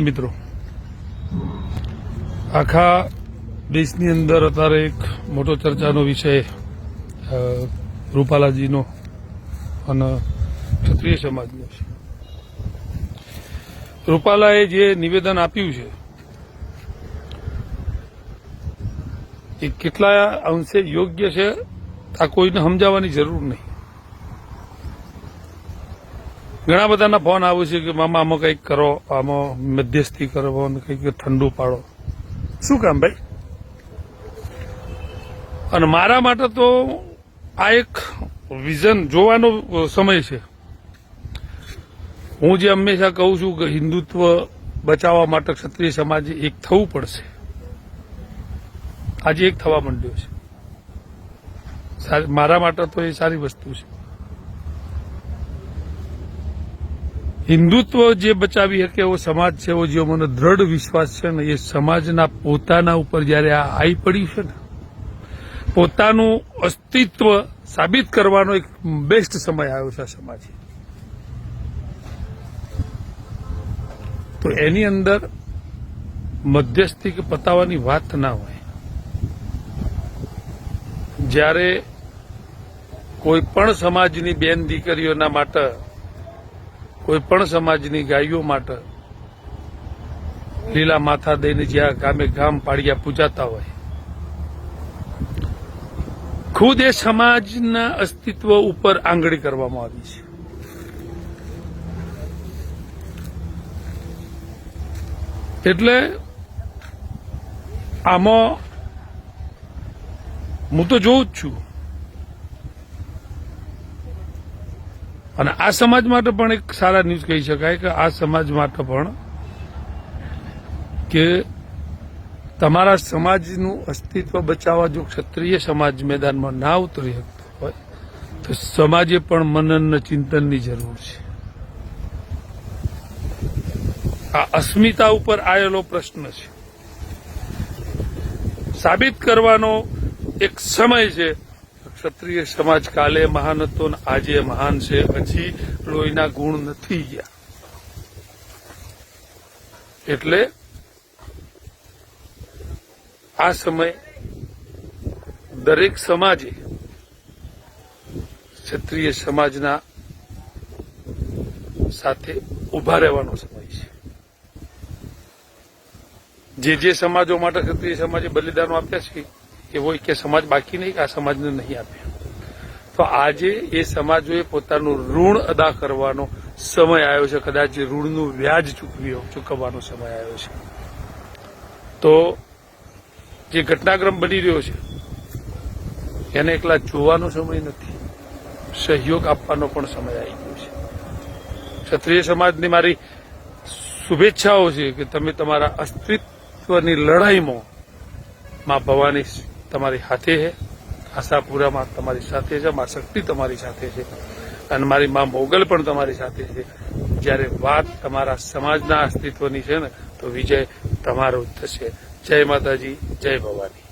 મિત્રો, આખા દેશની અંદર અત્યારે એક મોટો ચર્ચાનો વિષય રૂપાલાજીનો અને ક્ષત્રિય સમાજનો છે. રૂપાલાએ જે નિવેદન આપ્યું છે એ કેટલા અંશે યોગ્ય છે આ કોઈને સમજાવવાની જરૂર નહીં. ઘણા બધાના ફોન આવે છે કે મામા આમાં કંઈક કરો, આમાં મધ્યસ્થી કરો અને કંઈક ઠંડુ પાડો. શું કામ ભાઈ? અને મારા માટે તો આ એક વિઝન જોવાનો સમય છે. હું જે હંમેશા કહું છું કે હિન્દુત્વ બચાવવા માટે ક્ષત્રિય સમાજે એક થવું પડશે. આજે એક થવા માંડ્યો છે. મારા માટે તો એ સારી વસ્તુ છે. હિન્દુત્વ જે બચાવી શકે એવો સમાજ છે, એવો જે મને દ્રઢ વિશ્વાસ છે ને, એ સમાજના પોતાના ઉપર જયારે આ આવી પડ્યું છે ને, પોતાનું અસ્તિત્વ સાબિત કરવાનો એક બેસ્ટ સમય આવ્યો છે આ સમાજે. તો એની અંદર મધ્યસ્થી કે પતાવવાની વાત ના હોય. જ્યારે કોઈ પણ સમાજની બેન દીકરીઓના માટે, કોઈ પણ સમાજની ગાયો માટે લીલા માથા દઈને જ્યાં ગામે ગામ પાળિયા પૂજાતા હોય, ખુદ એ સમાજના અસ્તિત્વ ઉપર આંગળી કરવામાં આવી છે. એટલે આમાં હું તો જોઉં જ છું. અને આ સમાજ માટે પણ એક સારા ન્યૂઝ કહી શકાય કે આ સમાજ માટે પણ કે તમારા સમાજનું અસ્તિત્વ બચાવવા જો ક્ષત્રિય સમાજ મેદાનમાં ના ઉતરી શકતો હોય તો સમાજે પણ મનન ચિંતનની જરૂર છે. આ અસ્મિતા ઉપર આવેલો પ્રશ્ન છે. સાબિત કરવાનો એક સમય છે. ક્ષત્રિય સમાજ કાલે મહાન હતો ને આજે મહાન છે. હજી લોહીના ગુણ નથી ગયા. એટલે આ સમય દરેક સમાજે ક્ષત્રિય સમાજના સાથે ઉભા રહેવાનો સમય છે. જે સમાજો માટે ક્ષત્રિય સમાજે બલિદાનો આપ્યા છે એવો કે સમાજ બાકી નહીં કે આ સમાજને નહીં આપ્યા. તો આજે એ સમાજોએ પોતાનું ઋણ અદા કરવાનો સમય આવ્યો છે. કદાચ ઋણનું વ્યાજ ચૂકવવાનો સમય આવ્યો છે. તો જે ઘટનાક્રમ બની રહ્યો છે એને એકલા જોવાનો સમય નથી, સહયોગ આપવાનો પણ સમય આવી ગયો છે. ક્ષત્રિય સમાજની મારી શુભેચ્છાઓ છે કે તમે તમારા અસ્તિત્વની લડાઈમાં મા ભવાની તમારી સાથે છે, આશાપુરામાં તમારી સાથે છે, મા શક્તિ તમારી સાથે છે અને મારી મા મોગલ પણ તમારી સાથે છે. જ્યારે વાત તમારા સમાજના અસ્તિત્વની છે ને તો વિજય તમારો જ થશે. જય માતાજી, જય ભવાની.